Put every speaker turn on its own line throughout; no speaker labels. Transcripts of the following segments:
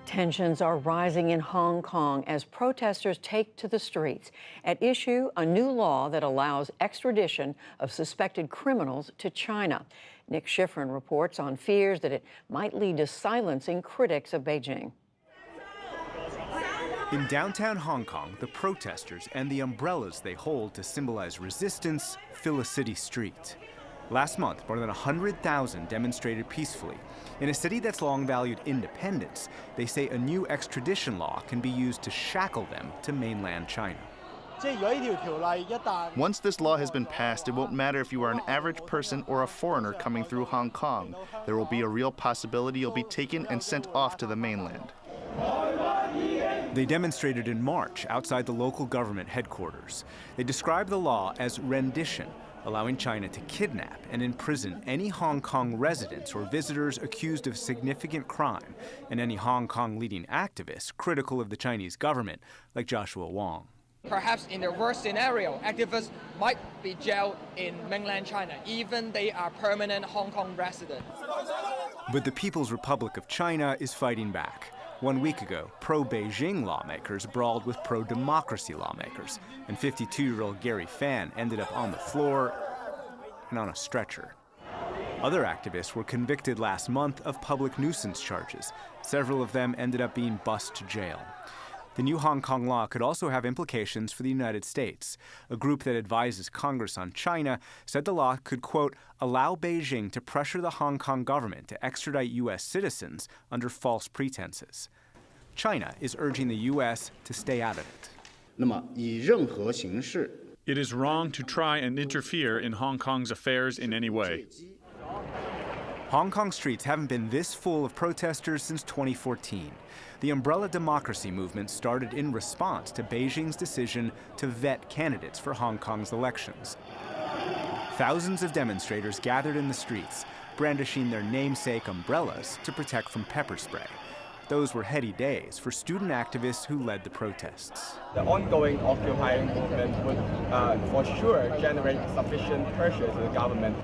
Tensions are rising in Hong Kong as protesters take to the streets. At issue, a new law that allows extradition of suspected criminals to China. Nick Schifrin reports on fears that it might lead to silencing critics of Beijing.
In downtown Hong Kong, the protesters and the umbrellas they hold to symbolize resistance fill a city street. Last month, more than 100,000 demonstrated peacefully. In a city that's long valued independence, they say a new extradition law can be used to shackle them to mainland China.
Once this law has been passed, it won't matter if you are an average person or a foreigner coming through Hong Kong. There will be a real possibility you'll be taken and sent off to the mainland.
They demonstrated in March outside the local government headquarters. They described the law as rendition, allowing China to kidnap and imprison any Hong Kong residents or visitors accused of significant crime, and any Hong Kong leading activists critical of the Chinese government, like Joshua Wong.
Perhaps in the worst scenario, activists might be jailed in mainland China, even they are permanent Hong Kong residents.
But the People's Republic of China is fighting back. 1 week ago, pro-Beijing lawmakers brawled with pro-democracy lawmakers, and 52-year-old Gary Fan ended up on the floor and on a stretcher. Other activists were convicted last month of public nuisance charges. Several of them ended up being bused to jail. The new Hong Kong law could also have implications for the United States. A group that advises Congress on China said the law could, quote, allow Beijing to pressure the Hong Kong government to extradite U.S. citizens under false pretenses. China is urging the U.S. to stay out of it.
It is wrong to try and interfere in Hong Kong's affairs in any way.
Hong Kong streets haven't been this full of protesters since 2014. The umbrella democracy movement started in response to Beijing's decision to vet candidates for Hong Kong's elections. Thousands of demonstrators gathered in the streets, brandishing their namesake umbrellas to protect from pepper spray. Those were heady days for student activists who led the protests.
The ongoing occupying movement would for sure generate sufficient pressure to the government.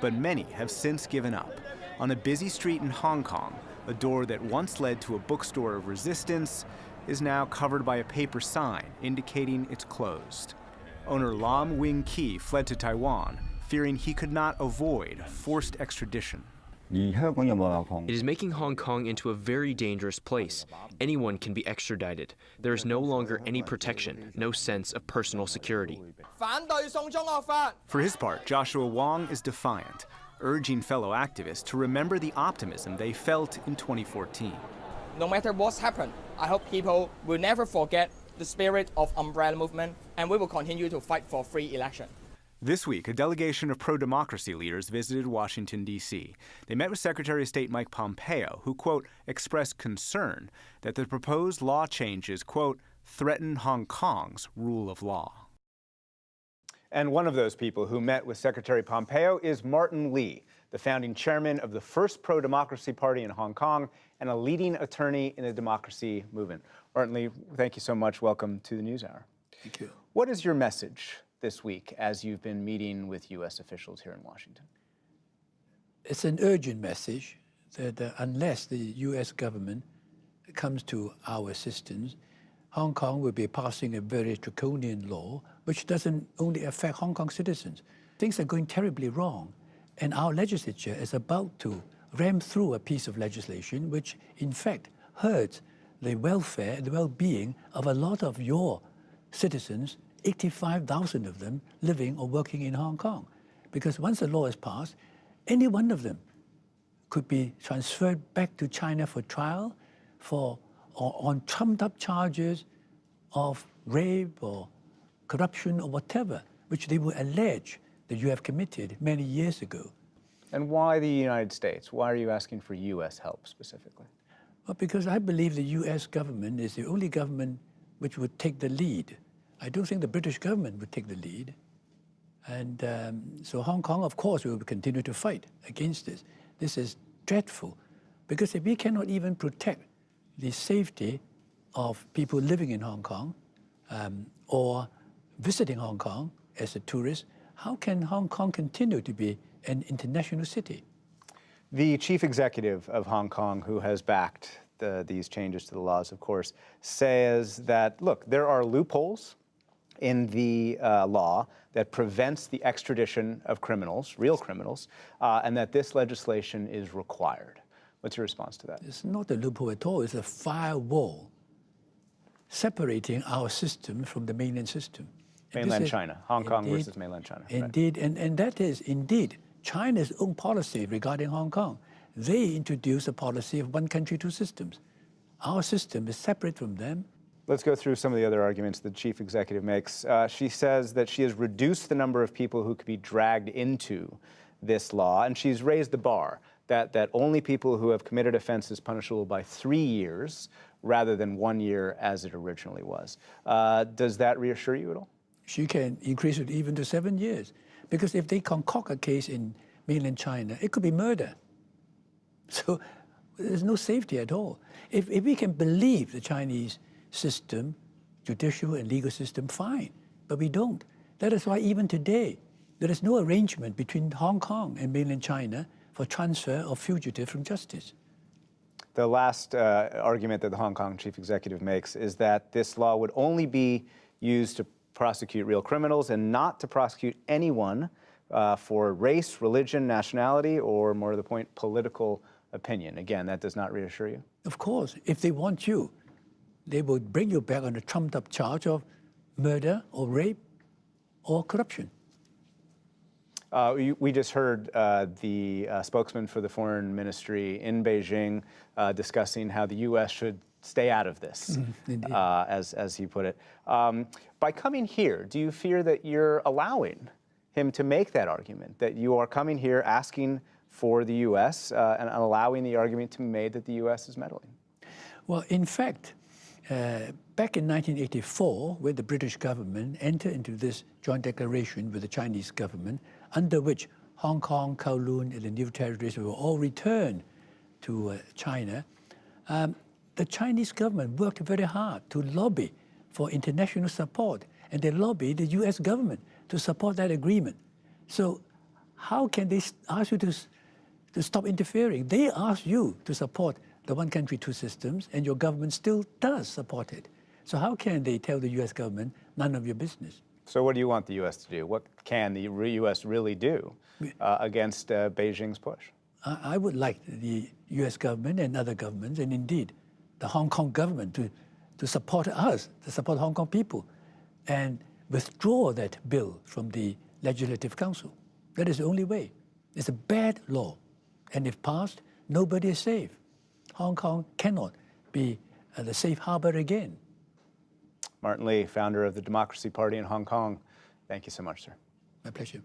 But many have since given up. On a busy street in Hong Kong, a door that once led to a bookstore of resistance is now covered by a paper sign indicating it's closed. Owner Lam Wing-Ki fled to Taiwan, fearing he could not avoid forced extradition.
It is making Hong Kong into a very dangerous place. Anyone can be extradited. There is no longer any protection, no sense of personal security.
For his part, Joshua Wong is defiant, urging fellow activists to remember the optimism they felt in 2014.
No matter what's happened, I hope people will never forget the spirit of umbrella movement, and we will continue to fight for free election.
This week, a delegation of pro-democracy leaders visited Washington, D.C. They met with Secretary of State Mike Pompeo, who, quote, expressed concern that the proposed law changes, quote, threaten Hong Kong's rule of law. And one of those people who met with Secretary Pompeo is Martin Lee, the founding chairman of the first pro-democracy party in Hong Kong and a leading attorney in the democracy movement. Martin Lee, thank you so much. Welcome to the NewsHour.
Thank you.
What is your message this week as you've been meeting with U.S. officials here in Washington?
It's an urgent message that unless the U.S. government comes to our assistance, Hong Kong will be passing a very draconian law, which doesn't only affect Hong Kong citizens. Things are going terribly wrong, and our legislature is about to ram through a piece of legislation which, in fact, hurts the welfare and the well-being of a lot of your citizens, 85,000 of them living or working in Hong Kong. Because once the law is passed, any one of them could be transferred back to China for trial or on trumped-up charges of rape or corruption or whatever, which they will allege that you have committed many years ago.
And why the United States? Why are you asking for U.S. help specifically?
Well, because I believe the U.S. government is the only government which would take the lead. I don't think the British government would take the lead. And so Hong Kong, of course, will continue to fight against this. This is dreadful, because if we cannot even protect the safety of people living in Hong Kong or visiting Hong Kong as a tourist, how can Hong Kong continue to be an international city?
The chief executive of Hong Kong, who has backed these changes to the laws, of course, says that, look, there are loopholes in the law that prevents the extradition of criminals, real criminals, and that this legislation is required. What's your response to that?
It's not a loophole at all. It's a firewall separating our system from the mainland system.
Mainland China, Hong Kong versus mainland China.
Indeed, and that is indeed China's own policy regarding Hong Kong. They introduced a policy of one country, two systems. Our system is separate from them.
Let's go through some of the other arguments the chief executive makes. She says that she has reduced the number of people who could be dragged into this law, and she's raised the bar that only people who have committed offenses punishable by 3 years rather than 1 year as it originally was. Does that reassure you at all?
She can increase it even to 7 years. Because if they concoct a case in mainland China, it could be murder. So there's no safety at all. If we can believe the Chinese system, judicial and legal system, fine. But we don't. That is why even today, there is no arrangement between Hong Kong and mainland China for transfer of fugitives from justice.
The last argument that the Hong Kong chief executive makes is that this law would only be used to prosecute real criminals and not to prosecute anyone for race, religion, nationality, or more to the point, political opinion. Again, that does not reassure you?
Of course, if they want you, they will bring you back on a trumped-up charge of murder or rape or corruption.
We just heard the spokesman for the foreign ministry in Beijing discussing how the U.S. should stay out of this, as he put it. By coming here, do you fear that you're allowing him to make that argument, that you are coming here asking for the U.S. And allowing the argument to be made that the U.S. is meddling?
Well, in fact, back in 1984, when the British government entered into this joint declaration with the Chinese government, under which Hong Kong, Kowloon, and the new territories were all returned to China, the Chinese government worked very hard to lobby for international support, and they lobbied the U.S. government to support that agreement. So how can they ask you to stop interfering? They ask you to support the one country, two systems, and your government still does support it. So how can they tell the U.S. government, none of your business?
So what do you want the U.S. to do? What can the U.S. really do against Beijing's push?
I would like the U.S. government and other governments, and indeed the Hong Kong government, to support us, to support Hong Kong people, and withdraw that bill from the Legislative Council. That is the only way. It's a bad law, and if passed, nobody is safe. Hong Kong cannot be the safe harbor again.
Martin Lee, founder of the Democracy Party in Hong Kong, thank you so much, sir.
My pleasure.